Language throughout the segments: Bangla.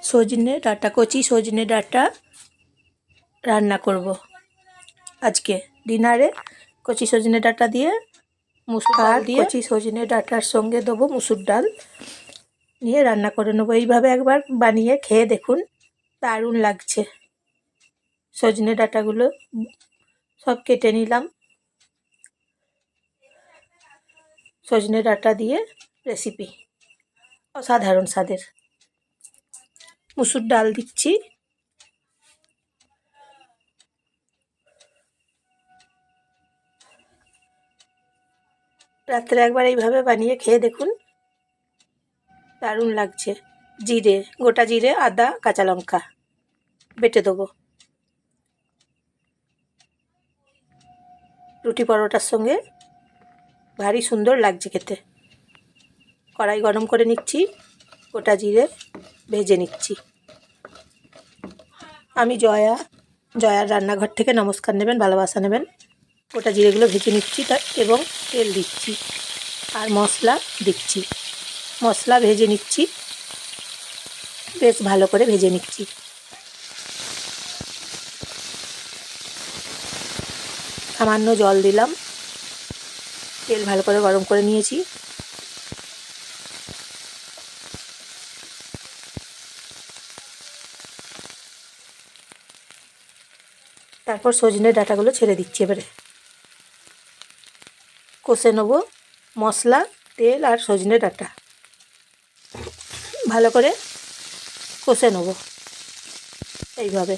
সজনে ডাঁটা, কচি সজনে ডাঁটা রান্না করব আজকে ডিনারে। কচি সজনে ডাঁটা দিয়ে মুসুর ডাল দিয়ে, কচি সজনে ডাঁটার সঙ্গে দেবো মুসুর ডাল নিয়ে রান্না করে নেবো। এইভাবে একবার বানিয়ে খেয়ে দেখুন, দারুণ লাগছে। সজনে ডাঁটাগুলো সব কেটে নিলাম। সজনে ডাঁটা দিয়ে রেসিপি অসাধারণ স্বাদের। মুসুর ডাল দিচ্ছি, রাত্রে একবার এইভাবে বানিয়ে খেয়ে দেখুন, দারুণ লাগছে। জিরে, গোটা জিরে, আদা, কাঁচা লঙ্কা বেটে দেবো। রুটি পরোটার সঙ্গে ভারী সুন্দর লাগছে খেতে। কড়াই গরম করে নিচ্ছি, গোটা জিরে ভেজে নিচ্ছি। আমি জয়ার রান্নাঘর থেকে নমস্কার নেবেন, ভালোবাসা নেবেন। গোটা জিরেগুলো ভেজে নিচ্ছি এবং তেল দিচ্ছি আর মশলা দিচ্ছি। মশলা ভেজে নিচ্ছি, বেশ ভালো করে ভেজে নিচ্ছি। সামান্য জল দিলাম, তেল ভালো করে গরম করে নিয়েছি। তারপর সজনে ডাঁটাগুলো ছেড়ে দিচ্ছি। এবারে কষে নেবো মশলা, তেল আর সজনে ডাঁটা ভালো করে কষে নেবো এইভাবে।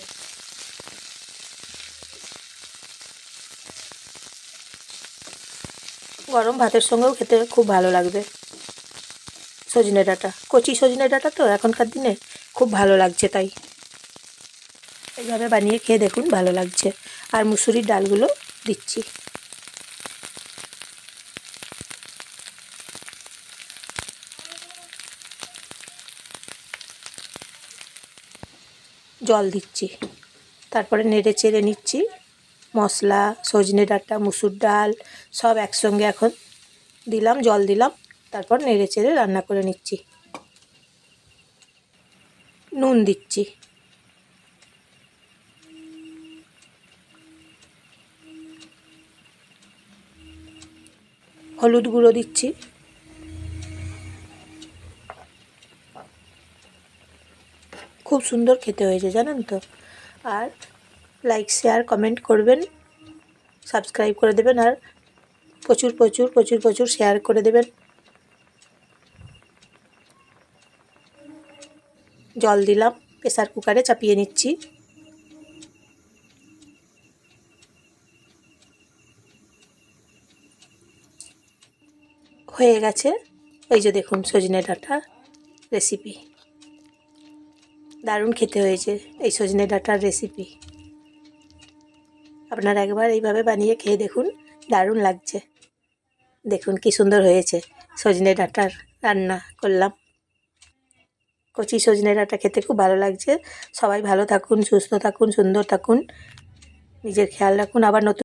গরম ভাতের সঙ্গেও খেতে খুব ভালো লাগবে। সজনে ডাঁটা, কচি সজনে ডাঁটা তো এখনকার দিনে খুব ভালো লাগছে, তাই এইভাবে বানিয়ে খেয়ে দেখুন, ভালো লাগছে। আর মুসুরির ডালগুলো দিচ্ছি। জল দিচ্ছি, তারপরে নেড়ে চেড়ে নিচ্ছি। মশলা, সজনে ডাঁটা, মুসুর ডাল সব একসঙ্গে এখন দিলাম, জল দিলাম, তারপর নেড়ে চেড়ে রান্না করে নিচ্ছি। নুন দিচ্ছি, হলুদ গুঁড়ো দিচ্ছি, খুব সুন্দর খেতে হয়েছে জানেন তো। আর লাইক, শেয়ার, কমেন্ট করবেন, সাবস্ক্রাইব করে দেবেন, আর প্রচুর প্রচুর প্রচুর প্রচুর শেয়ার করে দেবেন। জল দিলাম, প্রেসার কুকারে চাপিয়ে নিচ্ছি। হয়ে গেছে, এই যে দেখুন সজনে ডাঁটার রেসিপি। দারুণ খেতে হয়েছে এই সজনে ডাঁটার রেসিপি। আপনারা একবার এইভাবে বানিয়ে খেয়ে দেখুন, দারুণ লাগছে। দেখুন কি সুন্দর হয়েছে, সজনে ডাঁটার রান্না করলাম। কচি সজনে ডাঁটা খেতে খুব ভালো লাগছে। সবাই ভালো থাকুন, সুস্থ থাকুন, সুন্দর থাকুন, নিজের খেয়াল রাখুন। আবার নতুন